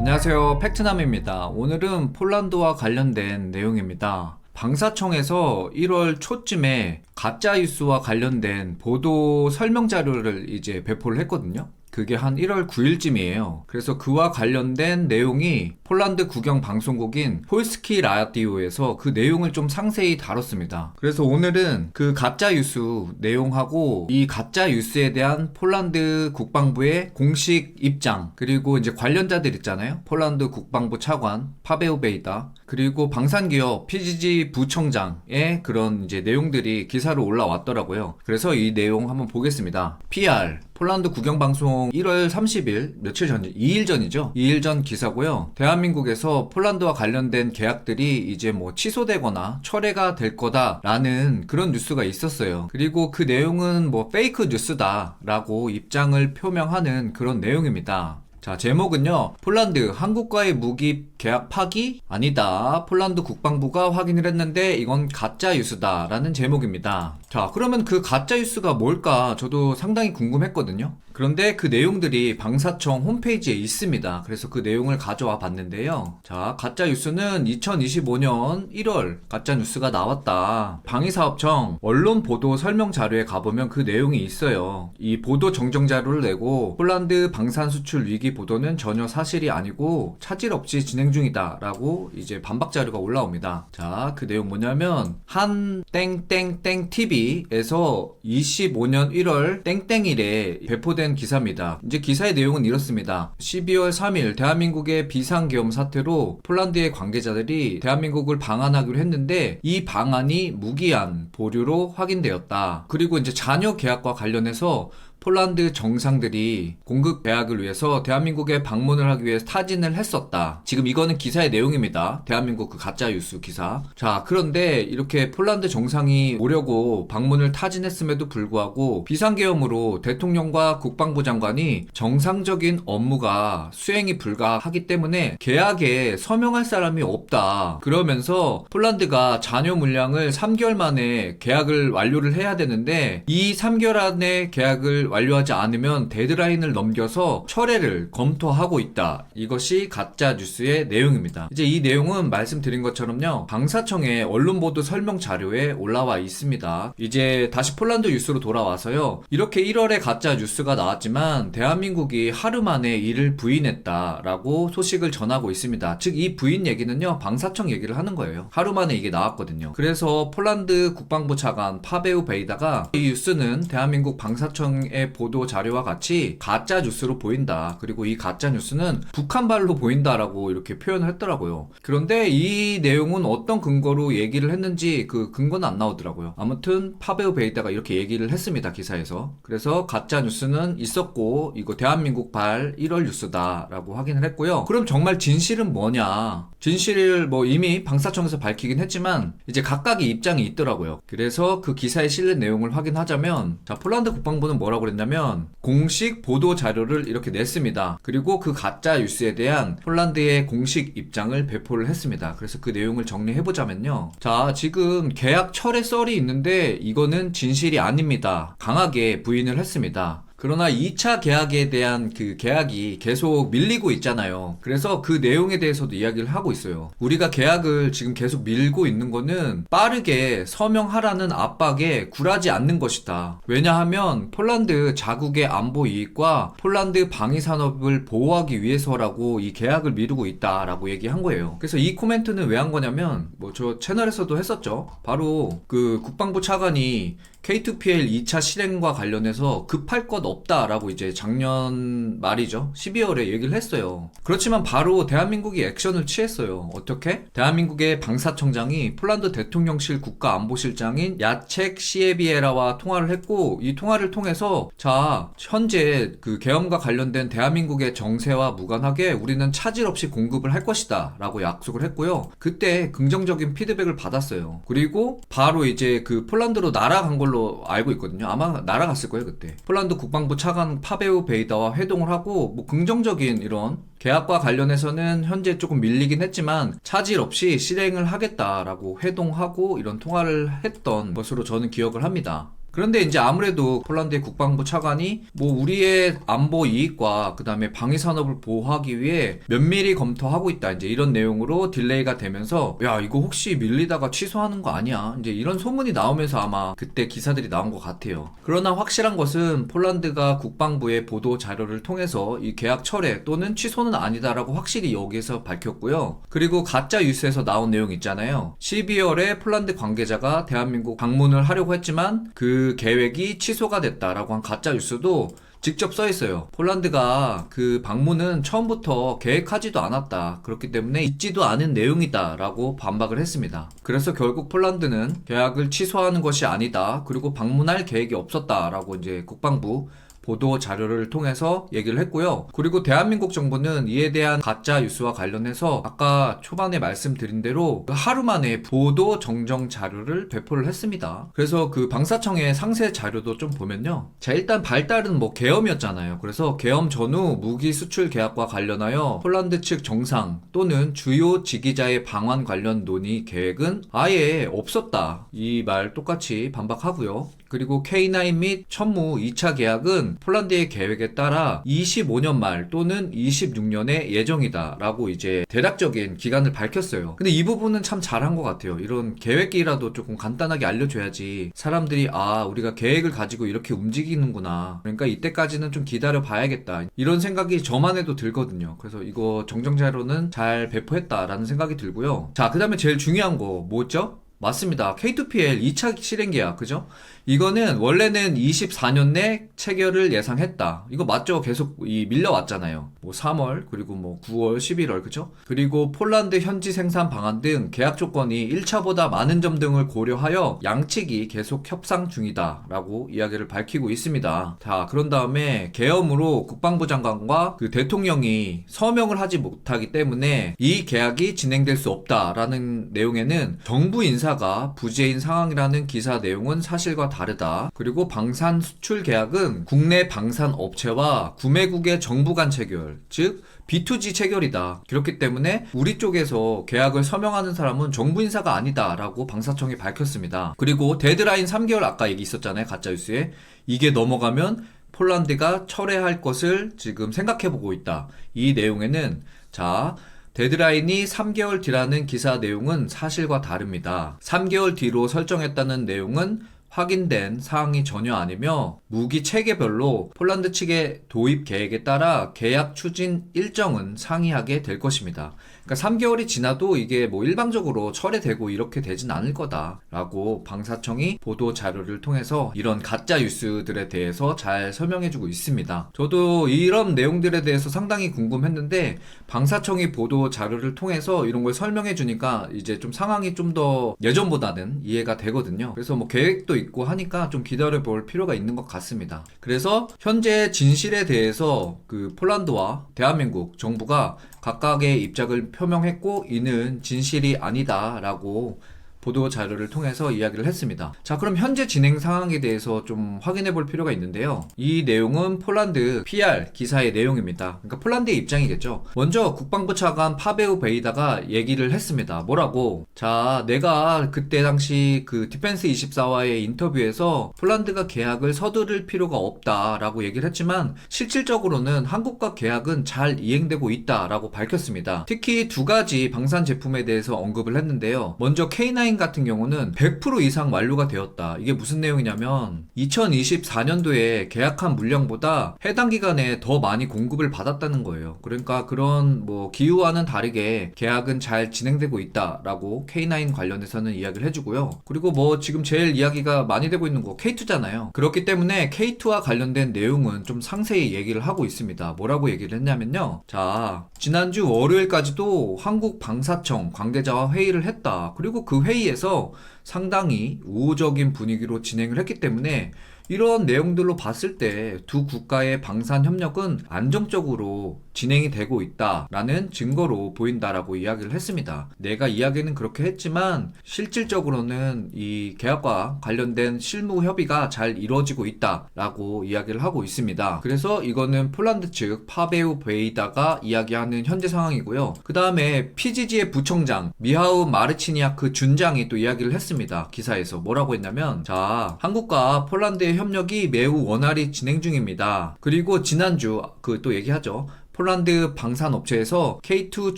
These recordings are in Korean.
안녕하세요, 팩트남입니다. 오늘은 폴란드와 관련된 내용입니다. 방사청에서 1월 초쯤에 가짜뉴스와 관련된 보도 설명 자료를 이제 배포를 했거든요. 그게 한 1월 9일쯤이에요. 그래서 그와 관련된 내용이 폴란드 국영 방송국인 폴스키 라디오에서 그 내용을 좀 상세히 다뤘습니다. 그래서 오늘은 그 가짜 뉴스 내용하고 이 가짜 뉴스에 대한 폴란드 국방부의 공식 입장, 그리고 이제 관련자들 있잖아요. 폴란드 국방부 차관 파베오 베이다, 그리고 방산기업 PGG 부청장의 그런 이제 내용들이 기사로 올라왔더라고요. 그래서 이 내용 한번 보겠습니다. PR 폴란드 국영방송 1월 30일, 며칠 전, 2일 전이죠. 2일 전 기사고요. 대한민국에서 폴란드와 관련된 계약들이 이제 뭐 취소되거나 철회가 될 거다라는 그런 뉴스가 있었어요. 그리고 그 내용은 뭐 페이크 뉴스다라고 입장을 표명하는 그런 내용입니다. 자, 제목은요, 폴란드 한국과의 무기 계약 파기? 아니다. 폴란드 국방부가 확인을 했는데 이건 가짜 뉴스다 라는 제목입니다. 자, 그러면 그 가짜 뉴스가 뭘까 저도 상당히 궁금했거든요. 그런데 그 내용들이 방사청 홈페이지에 있습니다. 그래서 그 내용을 가져와 봤는데요. 자, 가짜 뉴스는 2025년 1월 가짜 뉴스가 나왔다. 방위사업청 언론 보도 설명 자료에 가보면 그 내용이 있어요. 이 보도 정정 자료를 내고 폴란드 방산 수출 위기 보도는 전혀 사실이 아니고 차질 없이 진행 중이다 라고 이제 반박 자료가 올라옵니다. 자, 그 내용 뭐냐면 한 땡땡땡 TV에서 25년 1월 땡땡일에 배포된 기사입니다. 이제 기사의 내용은 이렇습니다. 12월 3일 대한민국의 비상계엄 사태로 폴란드의 관계자들이 대한민국을 방한하기로 했는데 이 방안이 무기한 보류로 확인되었다. 그리고 이제 잔여 계약과 관련해서 폴란드 정상들이 공급 계약을 위해서 대한민국에 방문을 하기 위해 타진을 했었다. 지금 이거는 기사의 내용입니다. 대한민국 그 가짜 뉴스 기사. 자, 그런데 이렇게 폴란드 정상이 오려고 방문을 타진했음에도 불구하고 비상계엄으로 대통령과 국방부 장관이 정상적인 업무가 수행이 불가하기 때문에 계약에 서명할 사람이 없다. 그러면서 폴란드가 잔여 물량을 3개월 만에 계약을 완료를 해야 되는데 이 3개월 안에 계약을 완료하지 않으면 데드라인을 넘겨서 철회를 검토하고 있다. 이것이 가짜 뉴스의 내용입니다. 이제 이 내용은 말씀드린 것처럼요, 방사청의 언론보도 설명 자료에 올라와 있습니다. 이제 다시 폴란드 뉴스로 돌아와서요, 이렇게 1월에 가짜 뉴스가 나왔지만 대한민국이 하루 만에 이를 부인했다라고 소식을 전하고 있습니다. 즉 이 부인 얘기는요, 방사청 얘기를 하는 거예요. 하루 만에 이게 나왔거든요. 그래서 폴란드 국방부 차관 파베오 베이다가 이 뉴스는 대한민국 방사청의 보도 자료와 같이 가짜 뉴스로 보인다. 그리고 이 가짜 뉴스는 북한발로 보인다라고 이렇게 표현을 했더라고요. 그런데 이 내용은 어떤 근거로 얘기를 했는지 그 근거는 안 나오더라고요. 아무튼 파베오 베이다가 이렇게 얘기를 했습니다. 기사에서. 그래서 가짜 뉴스는 있었고 이거 대한민국발 1월 뉴스다라고 확인을 했고요. 그럼 정말 진실은 뭐냐? 진실을 뭐 이미 방사청에서 밝히긴 했지만 이제 각각의 입장이 있더라고요. 그래서 그 기사에 실린 내용을 확인하자면, 자, 폴란드 국방부는 뭐라고 그랬냐면 공식 보도 자료를 이렇게 냈습니다. 그리고 그 가짜 뉴스에 대한 폴란드의 공식 입장을 배포를 했습니다. 그래서 그 내용을 정리해보자면요, 자, 지금 계약 철회 썰이 있는데 이거는 진실이 아닙니다. 강하게 부인을 했습니다. 그러나 2차 계약에 대한 그 계약이 계속 밀리고 있잖아요. 그래서 그 내용에 대해서도 이야기를 하고 있어요. 우리가 계약을 지금 계속 밀고 있는 거는 빠르게 서명하라는 압박에 굴하지 않는 것이다. 왜냐하면 폴란드 자국의 안보 이익과 폴란드 방위산업을 보호하기 위해서라고 이 계약을 미루고 있다라고 얘기한 거예요. 그래서 이 코멘트는 왜 한 거냐면, 뭐 저 채널에서도 했었죠. 바로 그 국방부 차관이 K2PL 2차 실행과 관련해서 급할 것 없다라고 이제 작년 말이죠. 12월에 얘기를 했어요. 그렇지만 바로 대한민국이 액션을 취했어요. 어떻게? 대한민국의 방사청장이 폴란드 대통령실 국가안보실장인 야책 시에비에라와 통화를 했고, 이 통화를 통해서 자, 현재 그 계엄과 관련된 대한민국의 정세와 무관하게 우리는 차질 없이 공급을 할 것이다 라고 약속을 했고요. 그때 긍정적인 피드백을 받았어요. 그리고 바로 이제 그 폴란드로 날아간 걸로 알고 있거든요. 아마 날아갔을 거예요, 그때. 폴란드 국방부 차관 파베오 베이다와 회동을 하고 뭐 긍정적인 이런 계약과 관련해서는 현재 조금 밀리긴 했지만 차질 없이 실행을 하겠다라고 회동하고 이런 통화를 했던 것으로 저는 기억을 합니다. 그런데 이제 아무래도 폴란드의 국방부 차관이 뭐 우리의 안보 이익과 그다음에 방위 산업을 보호하기 위해 면밀히 검토하고 있다. 이제 이런 내용으로 딜레이가 되면서 야, 이거 혹시 밀리다가 취소하는 거 아니야? 이제 이런 소문이 나오면서 아마 그때 기사들이 나온 것 같아요. 그러나 확실한 것은 폴란드가 국방부의 보도 자료를 통해서 이 계약 철회 또는 취소는 아니다라고 확실히 여기에서 밝혔고요. 그리고 가짜 뉴스에서 나온 내용 있잖아요. 12월에 폴란드 관계자가 대한민국 방문을 하려고 했지만 그 계획이 취소가 됐다라고 한 가짜 뉴스도 직접 써 있어요. 폴란드가 그 방문은 처음부터 계획하지도 않았다. 그렇기 때문에 있지도 않은 내용이다 라고 반박을 했습니다. 그래서 결국 폴란드는 계약을 취소하는 것이 아니다. 그리고 방문할 계획이 없었다 라고 이제 국방부 보도 자료를 통해서 얘기를 했고요. 그리고 대한민국 정부는 이에 대한 가짜 뉴스와 관련해서 아까 초반에 말씀드린 대로 하루 만에 보도 정정 자료를 배포를 했습니다. 그래서 그 방사청의 상세 자료도 좀 보면요. 자, 일단 발달은 뭐 계엄이었잖아요. 그래서 계엄 전후 무기 수출 계약과 관련하여 폴란드 측 정상 또는 주요 지기자의 방한 관련 논의 계획은 아예 없었다. 이 말 똑같이 반박하고요. 그리고 K9 및 천무 2차 계약은 폴란드의 계획에 따라 25년 말 또는 26년의 예정이다 라고 이제 대략적인 기간을 밝혔어요. 근데 이 부분은 참 잘한 것 같아요. 이런 계획이라도 조금 간단하게 알려줘야지 사람들이 아, 우리가 계획을 가지고 이렇게 움직이는구나, 그러니까 이때까지는 좀 기다려 봐야겠다, 이런 생각이 저만 해도 들거든요. 그래서 이거 정정자료는 잘 배포했다라는 생각이 들고요. 자, 그 다음에 제일 중요한 거 뭐죠? 맞습니다. K2PL 2차 실행 계약, 그죠? 이거는 원래는 24년 내 체결을 예상했다. 이거 맞죠? 계속 밀려왔잖아요. 뭐 3월, 그리고 뭐 9월, 11월, 그죠? 그리고 폴란드 현지 생산 방안 등 계약 조건이 1차보다 많은 점 등을 고려하여 양측이 계속 협상 중이다 라고 이야기를 밝히고 있습니다. 자, 그런 다음에 계엄으로 국방부 장관과 그 대통령이 서명을 하지 못하기 때문에 이 계약이 진행될 수 없다라는 내용에는 정부 인사가 부재인 상황이라는 기사 내용은 사실과 다르다. 그리고 방산 수출 계약은 국내 방산 업체와 구매국의 정부 간 체결, 즉 B2G 체결이다. 그렇기 때문에 우리 쪽에서 계약을 서명하는 사람은 정부 인사가 아니다 라고 방사청이 밝혔습니다. 그리고 데드라인 3개월, 아까 얘기 있었잖아요, 가짜뉴스에. 이게 넘어가면 폴란드가 철회할 것을 지금 생각해보고 있다. 이 내용에는 자, 데드라인이 3개월 뒤라는 기사 내용은 사실과 다릅니다. 3개월 뒤로 설정했다는 내용은 확인된 사항이 전혀 아니며 무기 체계별로 폴란드 측의 도입 계획에 따라 계약 추진 일정은 상이하게 될 것입니다. 그러니까 3개월이 지나도 이게 뭐 일방적으로 철회되고 이렇게 되진 않을 거다라고 방사청이 보도 자료를 통해서 이런 가짜 뉴스들에 대해서 잘 설명해주고 있습니다. 저도 이런 내용들에 대해서 상당히 궁금했는데 방사청이 보도 자료를 통해서 이런 걸 설명해주니까 이제 좀 상황이 좀 더 예전보다는 이해가 되거든요. 그래서 뭐 계획도 있고 하니까 좀 기다려볼 필요가 있는 것 같습니다. 그래서 현재 진실에 대해서 그 폴란드와 대한민국 정부가 각각의 입장을 표명했고 이는 진실이 아니다라고 보도 자료를 통해서 이야기를 했습니다. 자, 그럼 현재 진행 상황에 대해서 좀 확인해 볼 필요가 있는데요. 이 내용은 폴란드 PR 기사의 내용입니다. 그러니까 폴란드의 입장이겠죠. 먼저 국방부 차관 파베우 베이다가 얘기를 했습니다. 뭐라고? 자, 내가 그때 당시 그 디펜스24와의 인터뷰에서 폴란드가 계약을 서두를 필요가 없다라고 얘기를 했지만 실질적으로는 한국과 계약은 잘 이행되고 있다라고 밝혔습니다. 특히 두 가지 방산 제품에 대해서 언급을 했는데요. 먼저 K9 같은 경우는 100% 이상 완료가 되었다. 이게 무슨 내용이냐면 2024년도에 계약한 물량보다 해당 기간에 더 많이 공급을 받았다는 거예요. 그러니까 그런 뭐 기후와는 다르게 계약은 잘 진행되고 있다라고 K9 관련해서는 이야기를 해주고요. 그리고 뭐 지금 제일 이야기가 많이 되고 있는 거 K2잖아요. 그렇기 때문에 K2와 관련된 내용은 좀 상세히 얘기를 하고 있습니다. 뭐라고 얘기를 했냐면요. 자, 지난주 월요일까지도 한국 방사청 관계자와 회의를 했다. 그리고 그 회의에서 상당히 우호적인 분위기로 진행을 했기 때문에 이런 내용들로 봤을 때 두 국가의 방산 협력은 안정적으로 진행이 되고 있다라는 증거로 보인다라고 이야기를 했습니다. 내가 이야기는 그렇게 했지만 실질적으로는 이 계약과 관련된 실무 협의가 잘 이루어지고 있다라고 이야기를 하고 있습니다. 그래서 이거는 폴란드 측 파베우 베이다가 이야기하는 현재 상황이고요. 그 다음에 PGG의 부청장 미하우 마르치니아크 준장이 또 이야기를 했습니다. 기사에서 뭐라고 했냐면, 자, 한국과 폴란드의 협력이 매우 원활히 진행 중입니다. 그리고 지난주 또 얘기하죠. 폴란드 방산업체에서 K2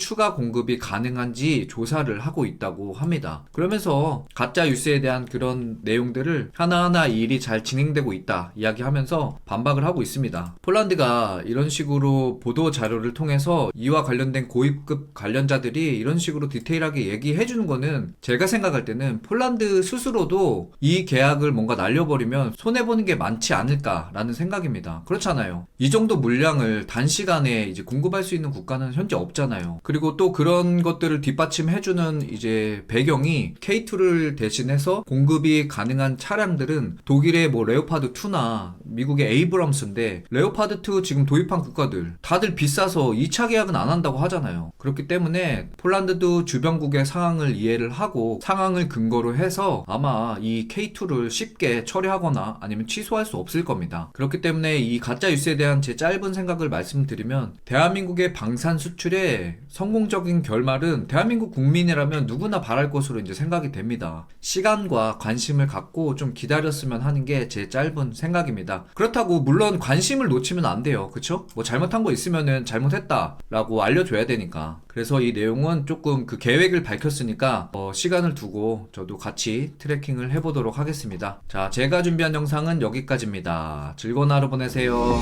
추가 공급이 가능한지 조사를 하고 있다고 합니다. 그러면서 가짜 뉴스에 대한 그런 내용들을 하나하나 이 일이 잘 진행되고 있다 이야기하면서 반박을 하고 있습니다. 폴란드가 이런 식으로 보도 자료를 통해서 이와 관련된 고위급 관련자들이 이런 식으로 디테일하게 얘기해 주는 거는 제가 생각할 때는 폴란드 스스로도 이 계약을 뭔가 날려버리면 손해보는 게 많지 않을까라는 생각입니다. 그렇잖아요. 이 정도 물량을 단시간에 이제 공급할 수 있는 국가는 현재 없잖아요. 그리고 또 그런 것들을 뒷받침해주는 이제 배경이 K2를 대신해서 공급이 가능한 차량들은 독일의 뭐 레오파드 2나 미국의 에이브럼스인데, 레오파드 2 지금 도입한 국가들 다들 비싸서 2차 계약은 안 한다고 하잖아요. 그렇기 때문에 폴란드도 주변국의 상황을 이해를 하고 상황을 근거로 해서 아마 이 K2를 쉽게 처리하거나 아니면 취소할 수 없을 겁니다. 그렇기 때문에 이 가짜 뉴스에 대한 제 짧은 생각을 말씀드리면, 대한민국의 방산 수출의 성공적인 결말은 대한민국 국민이라면 누구나 바랄 것으로 이제 생각이 됩니다. 시간과 관심을 갖고 좀 기다렸으면 하는 게 제 짧은 생각입니다. 그렇다고 물론 관심을 놓치면 안 돼요. 그쵸? 뭐 잘못한 거 있으면은 잘못했다라고 알려줘야 되니까. 그래서 이 내용은 조금 그 계획을 밝혔으니까 시간을 두고 저도 같이 트래킹을 해보도록 하겠습니다. 자, 제가 준비한 영상은 여기까지입니다. 즐거운 하루 보내세요.